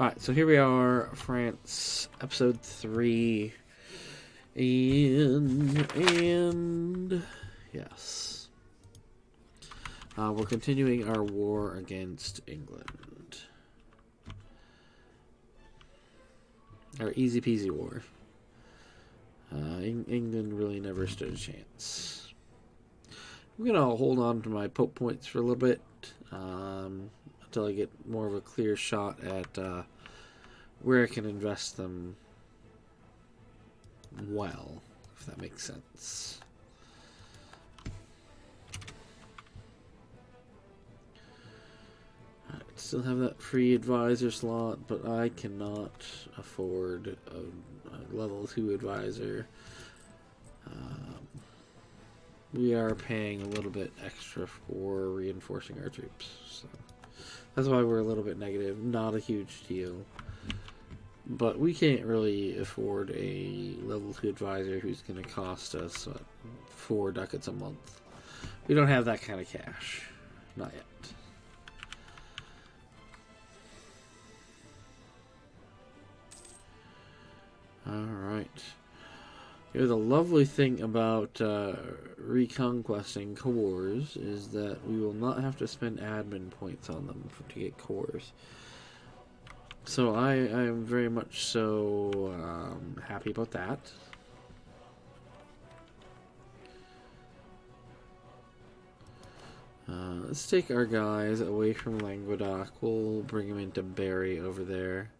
Alright, so here we are, France, episode 3. And yes. We're continuing our war against England. Our easy peasy war. England really never stood a chance. I'm going to hold on to my Pope points for a little bit. Until I get more of a clear shot at where I can invest them well, if that makes sense. I still have that free advisor slot, but I cannot afford a level 2 advisor. We are paying a little bit extra for reinforcing our troops, so that's why we're a little bit negative. Not a huge deal. But we can't really afford a level 2 advisor who's going to cost us 4 ducats a month. We don't have that kind of cash. Not yet. Alright. Yeah, the lovely thing about reconquesting cores is that we will not have to spend admin points on them to get cores. So I am very much so happy about that. Let's take our guys away from Languedoc. We'll bring them into Berry over there.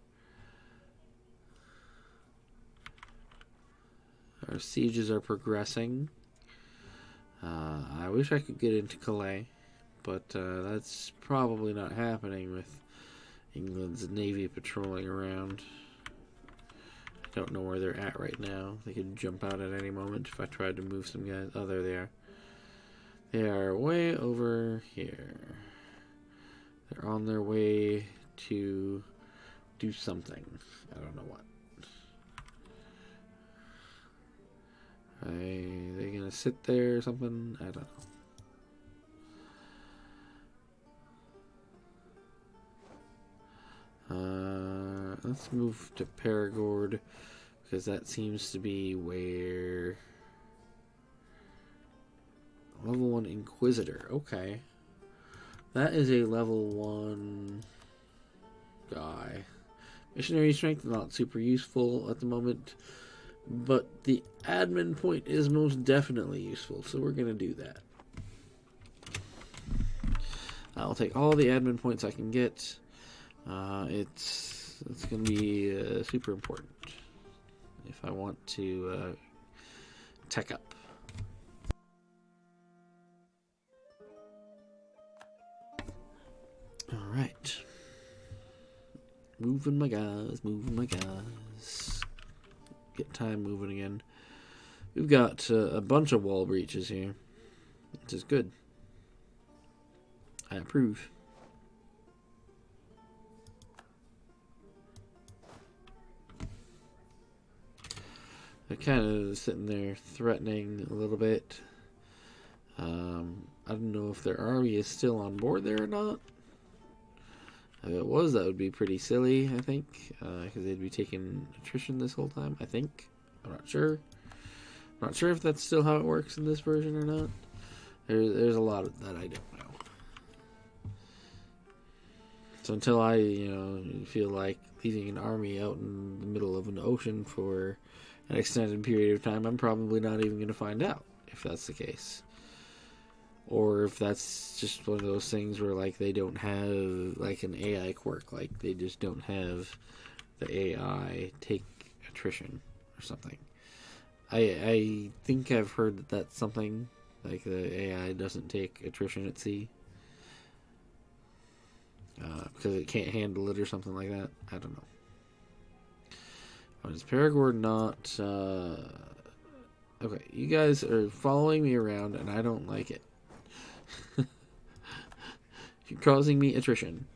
Our sieges are progressing. I wish I could get into Calais, but that's probably not happening with England's navy patrolling around. I don't know where they're at right now. They could jump out at any moment if I tried to move some guys. Oh, there they are. They are way over here. They're on their way to do something. I don't know what. Are they gonna sit there or something? I don't know. Let's move to Perigord, because that seems to be where... Level 1 Inquisitor. Okay. That is a level 1 guy. Missionary Strength, not super useful at the moment. But the admin point is most definitely useful, so we're going to do that. I'll take all the admin points I can get. It's going to be super important if I want to tech up. Alright. Moving my guys, moving my guys. Get time moving again. We've got a bunch of wall breaches here, which is good. I approve. They're kind of sitting there threatening a little bit. I don't know if their army is still on board there or not. If it was, that would be pretty silly, I think, because they'd be taking attrition this whole time, I think. I'm not sure. I'm not sure if that's still how it works in this version or not. There's a lot of that I don't know. So until I, feel like leaving an army out in the middle of an ocean for an extended period of time, I'm probably not even going to find out if that's the case. Or if that's just one of those things where, like, they don't have, like, an AI quirk. Like, they just don't have the AI take attrition or something. I think I've heard that that's something. Like, the AI doesn't take attrition at sea. Because it can't handle it or something like that. I don't know. Is Perigord not... Okay, you guys are following me around, and I don't like it. You're causing me attrition.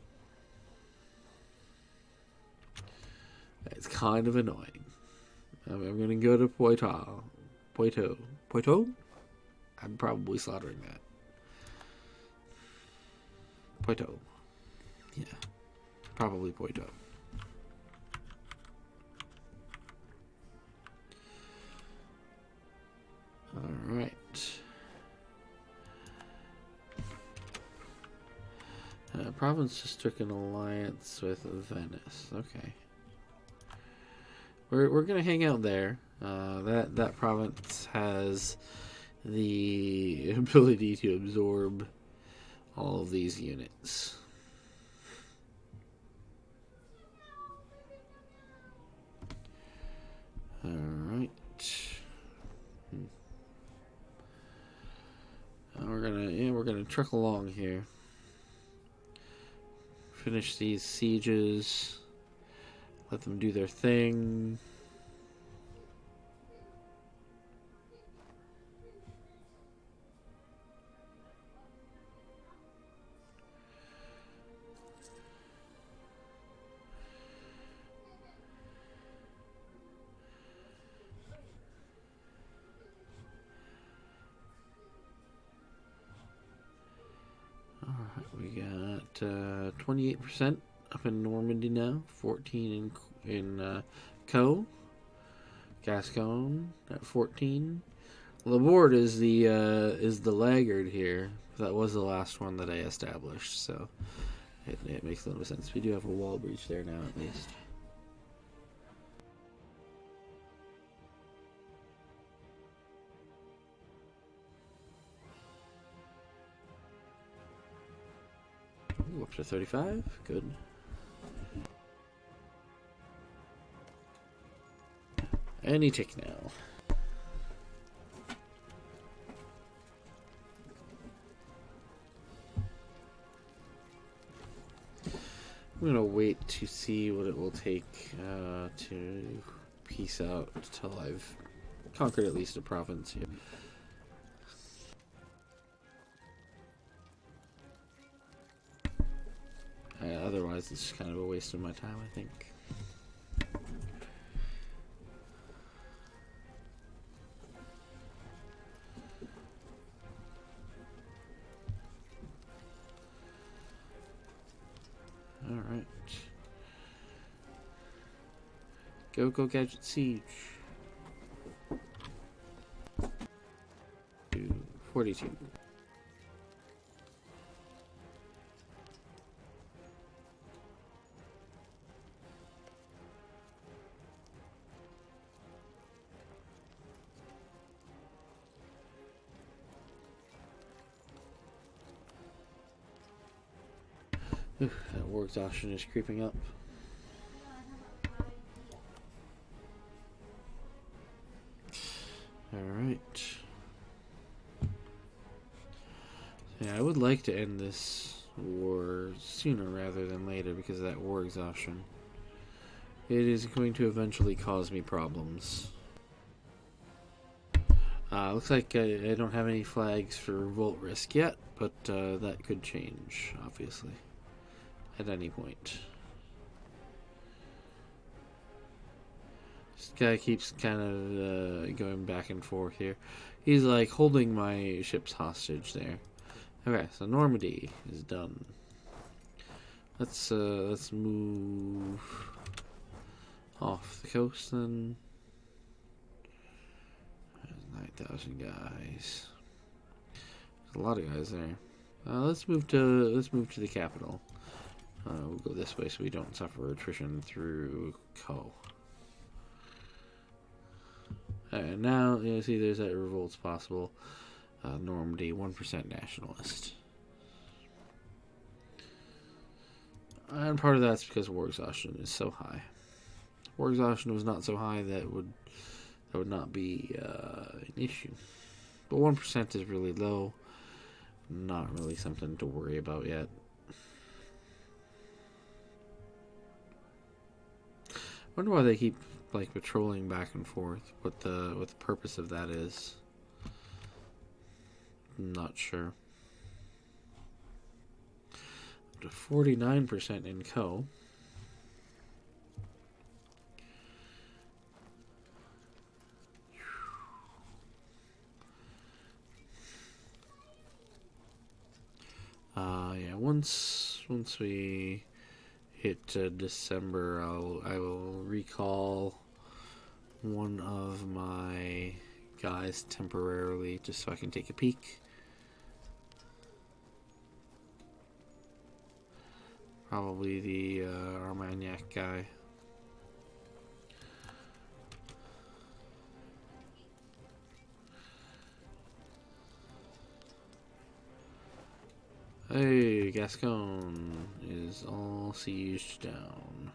It's kind of annoying. I'm going to go to Poitou. Poitou? I'm probably slaughtering that. Poitou. Yeah. Probably Poitou. Province just took an alliance with Venice. Okay. We're gonna hang out there. That province has the ability to absorb all of these units. All right. We're gonna truck along here. Finish these sieges. Let them do their thing. Alright, we got 28% up in Normandy now, 14 in Co. Gascon at 14. Laborde is the laggard here. That was the last one that I established, so it makes a little sense. We do have a wall breach there now, at least. Ooh, up to 35. Good. Any tick now. I'm gonna wait to see what it will take to peace out until I've conquered at least a province here. Otherwise, it's kind of a waste of my time, I think. Alright. Go Gadget Siege. 42. That war exhaustion is creeping up. Alright. Yeah, I would like to end this war sooner rather than later because of that war exhaustion. It is going to eventually cause me problems. Looks like I don't have any flags for revolt risk yet, but that could change, obviously, at any point. This guy keeps kind of going back and forth here. He's like holding my ships hostage there. Okay, so Normandy is done. Let's move off the coast then. 9,000 guys. There's a lot of guys there. Let's move to the capital. We'll go this way so we don't suffer attrition through Co. And now you see there's that revolt's possible. Normandy, 1% nationalist. And part of that's because war exhaustion is so high. War exhaustion was not so high that would not be an issue. But 1% is really low. Not really something to worry about yet. I wonder why they keep like patrolling back and forth. What the purpose of that is. I'm not sure. Up to 49% in Co. Yeah. Once we hit December, I will recall one of my guys temporarily just so I can take a peek. Probably the Armagnac guy. Hey, Gascon is all sieged down.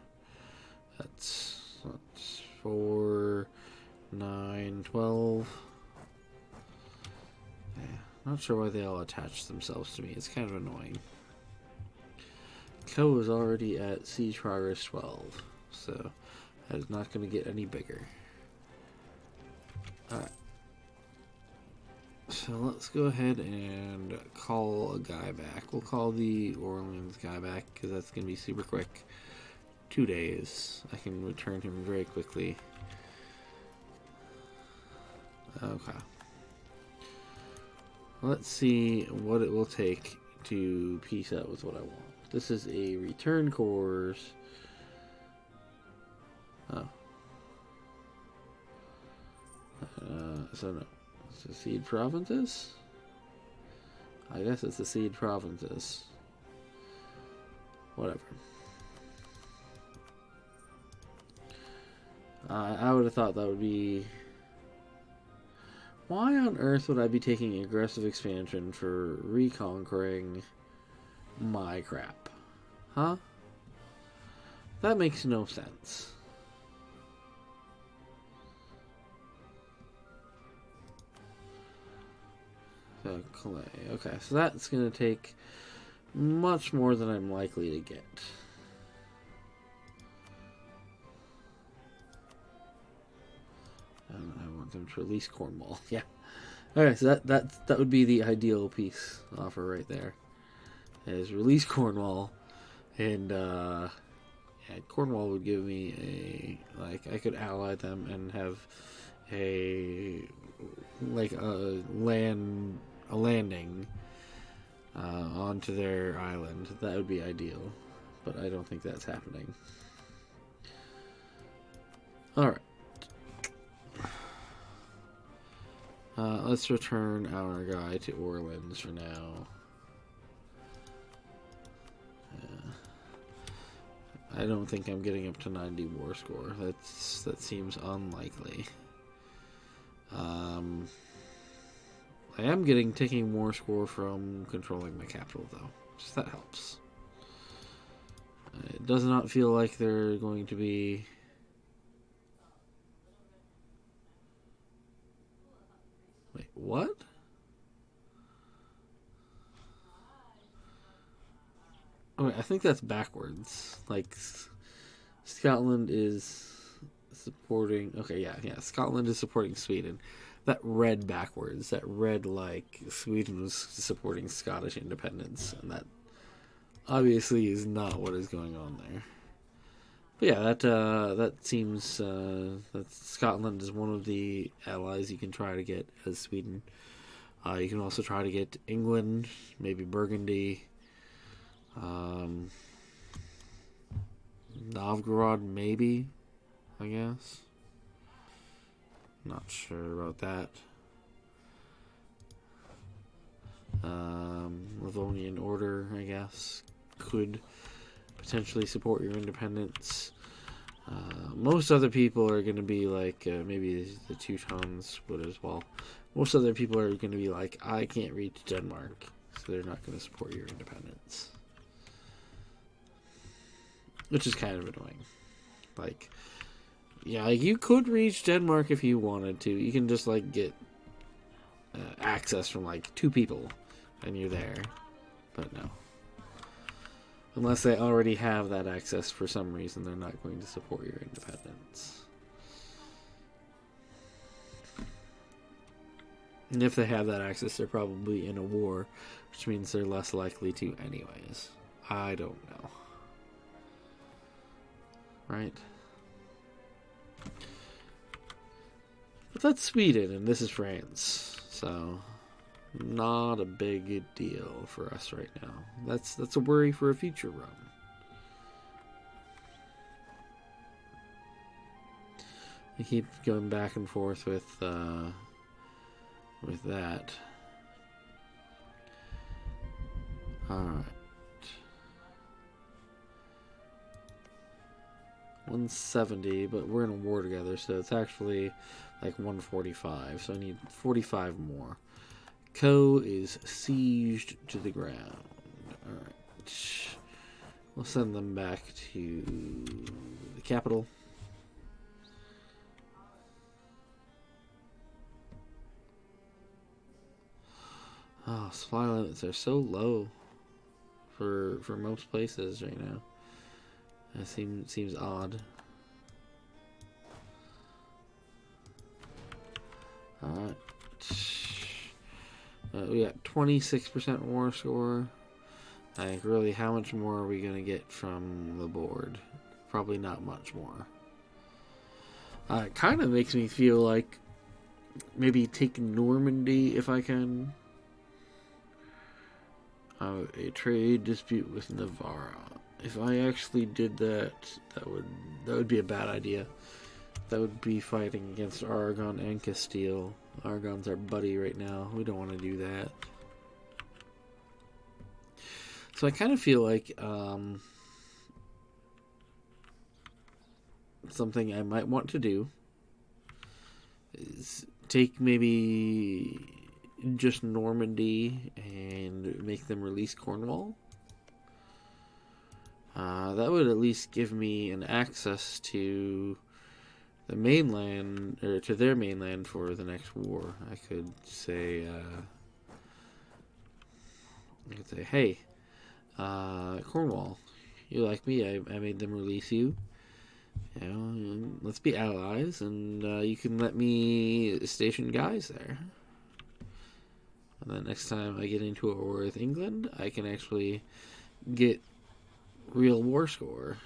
That's 4, 9, 12. Yeah, not sure why they all attach themselves to me. It's kind of annoying. Co is already at siege progress 12, so that is not going to get any bigger. Alright. So let's go ahead and call a guy back. We'll call the Orleans guy back because that's going to be super quick. 2 days. I can return him very quickly. Okay. Let's see what it will take to piece out with what I want. This is a return course. Oh. So no. It's the seed provinces? I guess it's the seed provinces. Whatever. I would have thought that would be... Why on earth would I be taking aggressive expansion for reconquering my crap? Huh? That makes no sense. So, clay. Okay, so that's going to take much more than I'm likely to get. And I want them to release Cornwall. Yeah. Okay, so that would be the ideal peace offer right there. Is release Cornwall, and yeah, Cornwall would give me a, like, I could ally them and have a, like, a landing onto their island. That would be ideal, but I don't think that's happening. Alright. Let's return our guy to Orleans for now. I don't think I'm getting up to 90 war score. That seems unlikely. I am getting ticking war score from controlling my capital, though. Just that helps. It does not feel like they're going to be... Wait, what? Okay, I think that's backwards. Like, Scotland is supporting... Okay, yeah. Scotland is supporting Sweden. That read backwards. That read like Sweden was supporting Scottish independence. And that obviously is not what is going on there. But yeah, that seems... that Scotland is one of the allies you can try to get as Sweden. You can also try to get England, maybe Burgundy... Novgorod, maybe, I guess. Not sure about that. Livonian Order, I guess, could potentially support your independence. Most other people are going to be like, maybe the Teutons would as well. Most other people are going to be like, I can't reach Denmark, so they're not going to support your independence. Which is kind of annoying. Like, yeah, you could reach Denmark if you wanted to. You can just, like, get access from, like, 2 people, and you're there. But no. Unless they already have that access for some reason, they're not going to support your independence. And if they have that access, they're probably in a war, which means they're less likely to anyways. I don't know. Right? But that's Sweden, and this is France, so not a big deal for us right now. That's a worry for a future run. I keep going back and forth with that. All right. 170, but we're in a war together, so it's actually like 145. So I need 45 more. Co is sieged to the ground. Alright. We'll send them back to the capital. Oh, supply limits are so low for most places right now. That seems odd. Alright. We got 26% war score. Like, really, how much more are we going to get from the board? Probably not much more. It kind of makes me feel like maybe take Normandy if I can. A trade dispute with Navarra. If I actually did that, that would be a bad idea. That would be fighting against Aragon and Castile. Aragon's our buddy right now. We don't want to do that. So I kind of feel like something I might want to do is take maybe just Normandy and make them release Cornwall. That would at least give me an access to the mainland, or to their mainland for the next war. I could say, hey, Cornwall, you like me? I made them release you. You know, let's be allies, and you can let me station guys there. And then next time I get into a war with England, I can actually get real war score.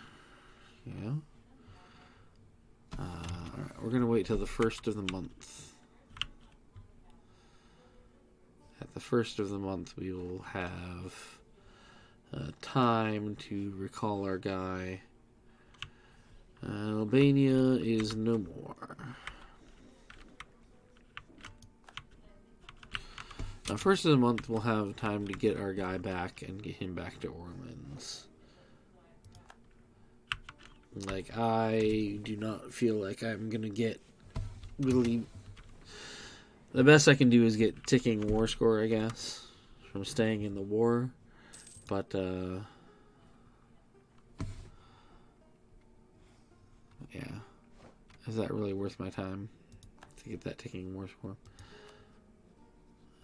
You know? Alright, we're going to wait till the first of the month. At the first of the month, we will have time to recall our guy. Albania is no more. Now, first of the month, we'll have time to get our guy back and get him back to Orleans. Like, I do not feel like I'm gonna get really... The best I can do is get ticking war score, I guess, from staying in the war. But, yeah. Is that really worth my time to get that ticking war score?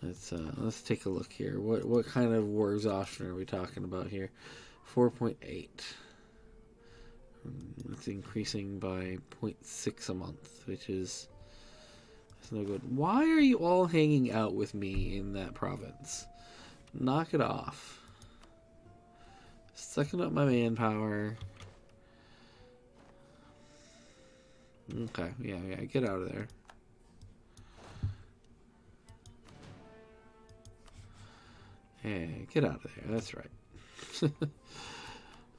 Let's take a look here. What kind of war exhaustion are we talking about here? 4.8. It's increasing by 0.6 a month, which is no good. Why are you all hanging out with me in that province? Knock it off. Sucking up my manpower. Okay, yeah, get out of there. Hey, get out of there. That's right.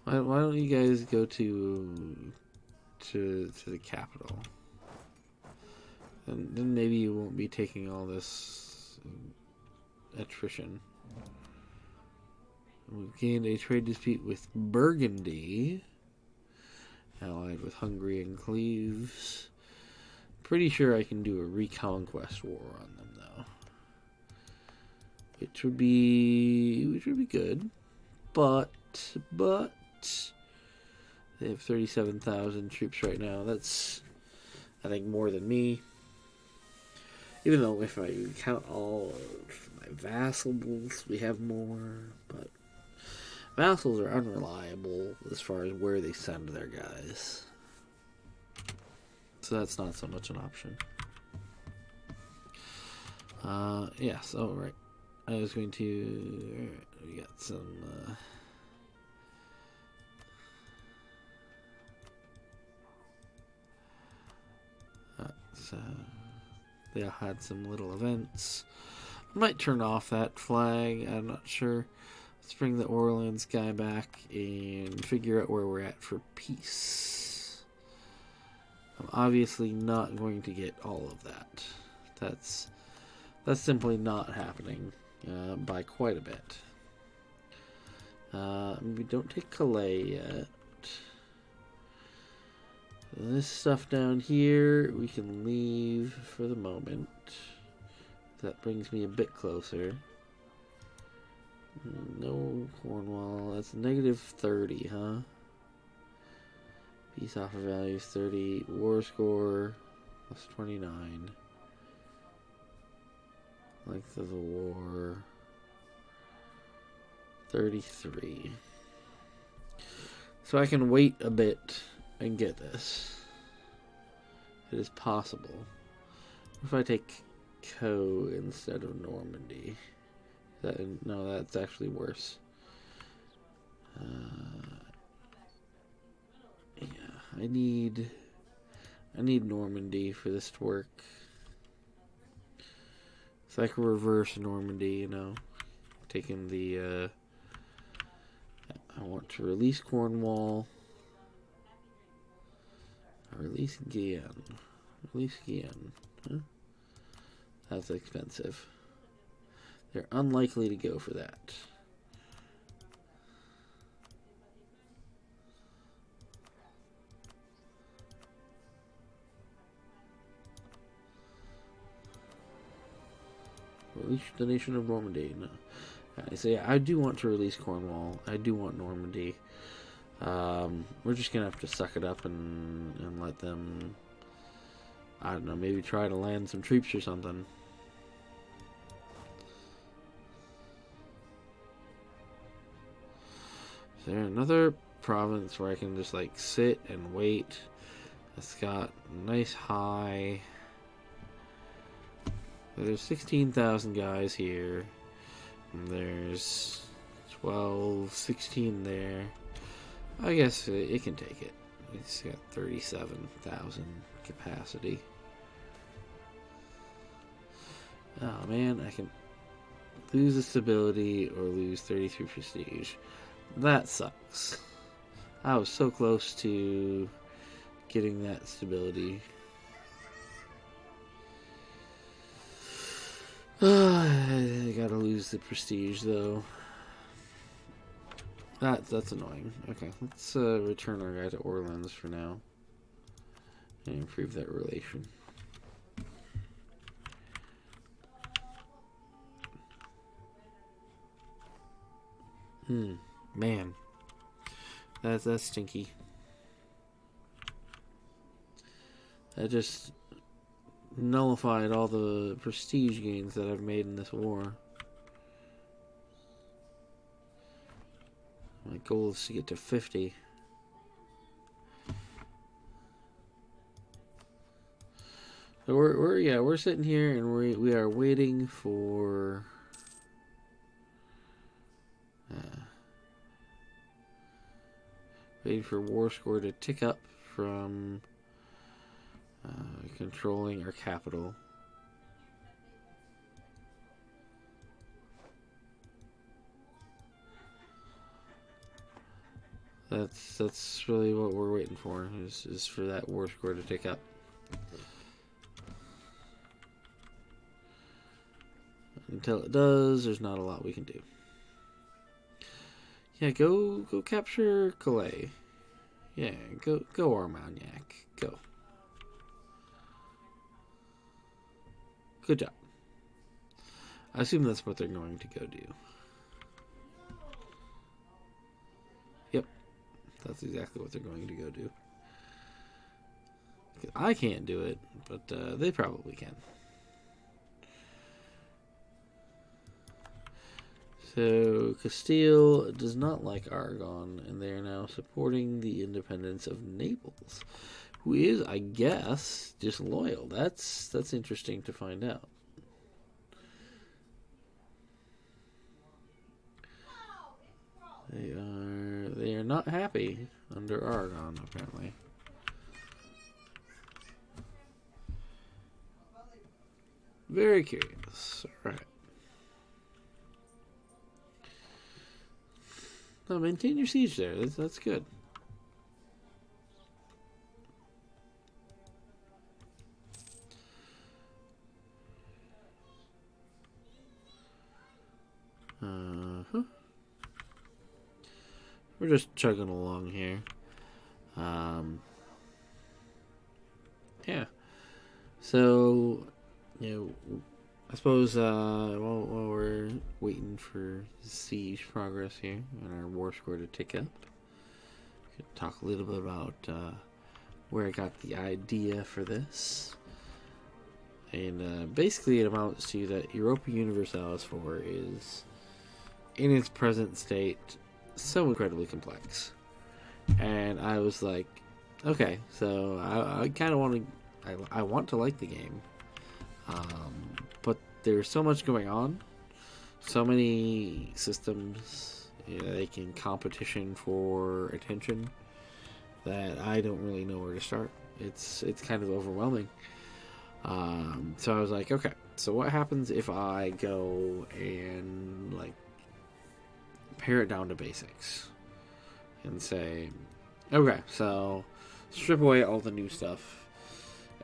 Why don't you guys go to the capital? And then maybe you won't be taking all this attrition. We've gained a trade dispute with Burgundy, allied with Hungary and Cleves. Pretty sure I can do a reconquest war on them though, which would be good. But they have 37,000 troops right now. That's, I think, more than me. Even though if I count all of my vassals, we have more. But vassals are unreliable as far as where they send their guys. So that's not so much an option. Yes, oh right. I was going to... we got some... they had some little events. I might turn off that flag. I'm not sure. Let's bring the Orleans guy back and figure out where we're at for peace. I'm obviously not going to get all of that. That's simply not happening by quite a bit. We don't take Calais yet. This stuff down here we can leave for the moment. That brings me a bit closer. No Cornwall. That's negative 30, huh? Peace offer value is 30. War score plus 29. Length of the war 33. So I can wait a bit and get this. It is possible. If I take Co instead of Normandy. No, that's actually worse. Yeah, I need Normandy for this to work. It's like a reverse Normandy, you know. Taking the I want to release Cornwall. Release Guyenne. Release Guyenne. Huh? That's expensive. They're unlikely to go for that. Release the nation of Normandy. No. I say I do want to release Cornwall. I do want Normandy. We're just gonna have to suck it up and let them. I don't know. Maybe try to land some troops or something. Is there another province where I can just like sit and wait? It's got a nice high. There's 16,000 guys here. And there's 12, 16 there. I guess it can take it. It's got 37,000 capacity. Oh man, I can lose the stability or lose 33 prestige. That sucks. I was so close to getting that stability. I gotta lose the prestige though. That's annoying. Okay, let's return our guy to Orleans for now and improve that relation. Man, that's stinky. That just nullified all the prestige gains that I've made in this war. My goal is to get to 50. So we're sitting here and we are waiting for war score to tick up from controlling our capital. That's really what we're waiting for, is for that war score to tick up. Until it does, there's not a lot we can do. Yeah, go capture Calais. Yeah, go Armagnac. Go. Good job. I assume that's what they're going to go do. Yep. That's exactly what they're going to go do. I can't do it, but they probably can. So, Castile does not like Aragon, and they are now supporting the independence of Naples, who is, I guess, disloyal. That's interesting to find out. They are not happy under Aragon, apparently. Very curious. All right. No, maintain your siege there. That's good. We're just chugging along here. yeah. So, I suppose while we're waiting for siege progress here and our war score to tick up, we could talk a little bit about where I got the idea for this. And basically, it amounts to that Europa Universalis 4 is, in its present state, so incredibly complex. And I was like, okay, so I kind of want to, I want to like the game, but there's so much going on, so many systems, like in competition for attention, that I don't really know where to start. It's kind of overwhelming. So I was like, okay, so what happens if I go and like pare it down to basics and say, okay, so strip away all the new stuff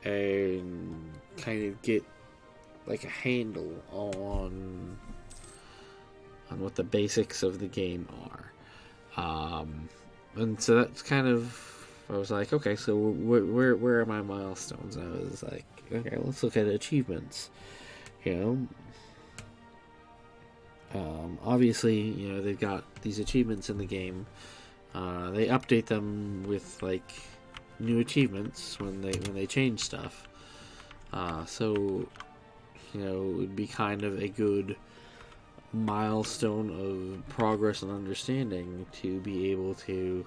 and kind of get like a handle on what the basics of the game are. And so that's kind of, I was like, okay, so where are my milestones? And I was like, okay, let's look at achievements. Obviously, they've got these achievements in the game. They update them with like new achievements when they change stuff. So it would be kind of a good milestone of progress and understanding to be able to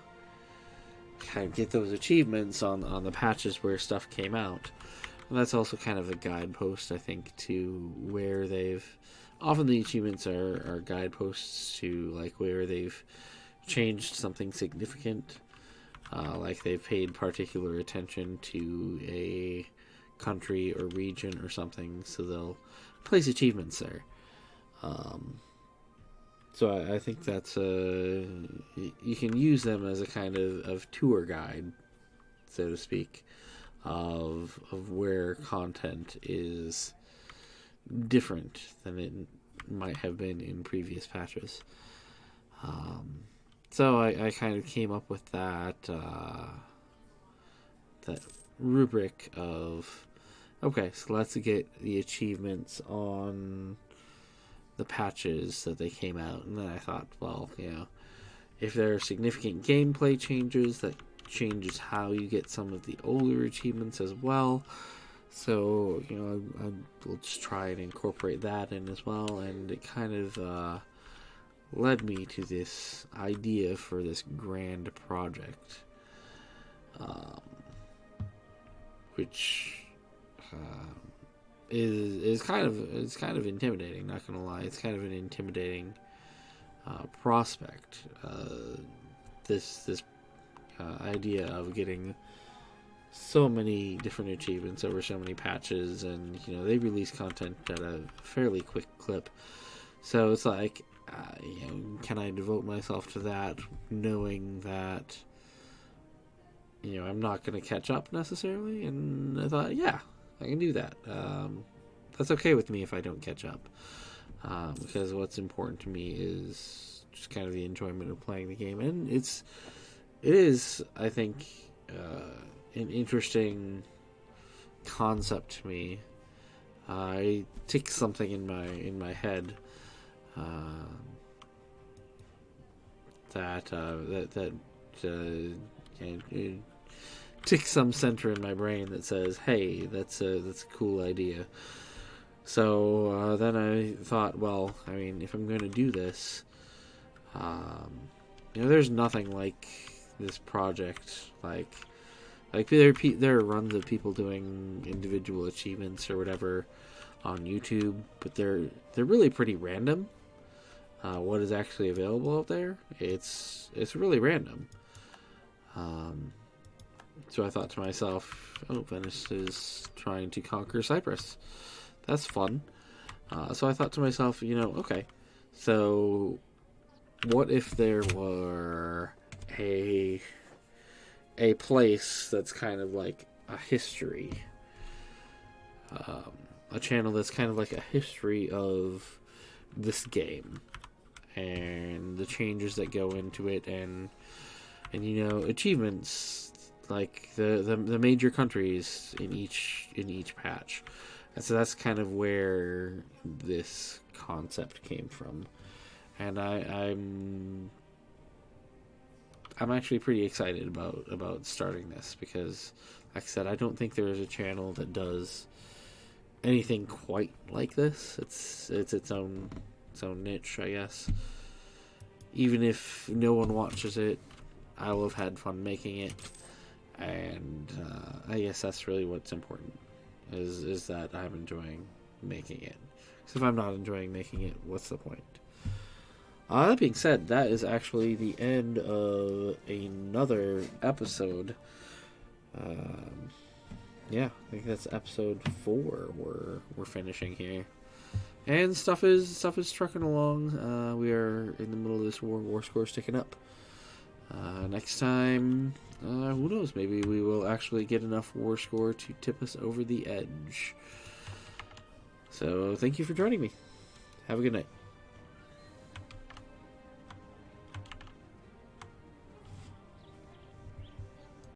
kind of get those achievements on the patches where stuff came out. And that's also kind of a guidepost, I think, to where they've... Often the achievements are guideposts to like where they've changed something significant. Like they've paid particular attention to a country or region or something, so they'll place achievements there. So I think that's you can use them as a kind of tour guide, so to speak, of where content is different than it might have been in previous patches. So I kind of came up with that rubric of, okay, so let's get the achievements on the patches that they came out. And then I thought, well, if there are significant gameplay changes, that changes how you get some of the older achievements as well. So, we'll just try and incorporate that in as well. And it kind of led me to this idea for this grand project, which is kind of intimidating. Not gonna lie, it's kind of an intimidating prospect. This idea of getting so many different achievements over so many patches, and they release content at a fairly quick clip. So it's like, can I devote myself to that, knowing that I'm not going to catch up necessarily? And I thought, yeah, I can do that. That's okay with me if I don't catch up, because what's important to me is just kind of the enjoyment of playing the game, and it is, I think, an interesting concept to me. I tick something in my head that tick some center in my brain that says, "Hey, that's a cool idea." So then I thought, well, I mean, if I'm going to do this, there's nothing like this project. Like there are runs of people doing individual achievements or whatever on YouTube, but they're really pretty random. What is actually available out there, it's really random. So I thought to myself, oh, Venice is trying to conquer Cyprus. That's fun. So I thought to myself, okay, so what if there were a place that's kind of like a history, a channel that's kind of like a history of this game and the changes that go into it, and achievements like the major countries in each patch. And so that's kind of where this concept came from. And I'm actually pretty excited about starting this because, like I said, I don't think there is a channel that does anything quite like this. It's its own niche, I guess. Even if no one watches it, I will have had fun making it, and I guess that's really what's important. Is that I'm enjoying making it. Because if I'm not enjoying making it, what's the point? That being said, that is actually the end of another episode. Yeah, I think that's episode 4. We're finishing here, and stuff is trucking along. We are in the middle of this war score's ticking up. Next time, who knows? Maybe we will actually get enough war score to tip us over the edge. So, thank you for joining me. Have a good night.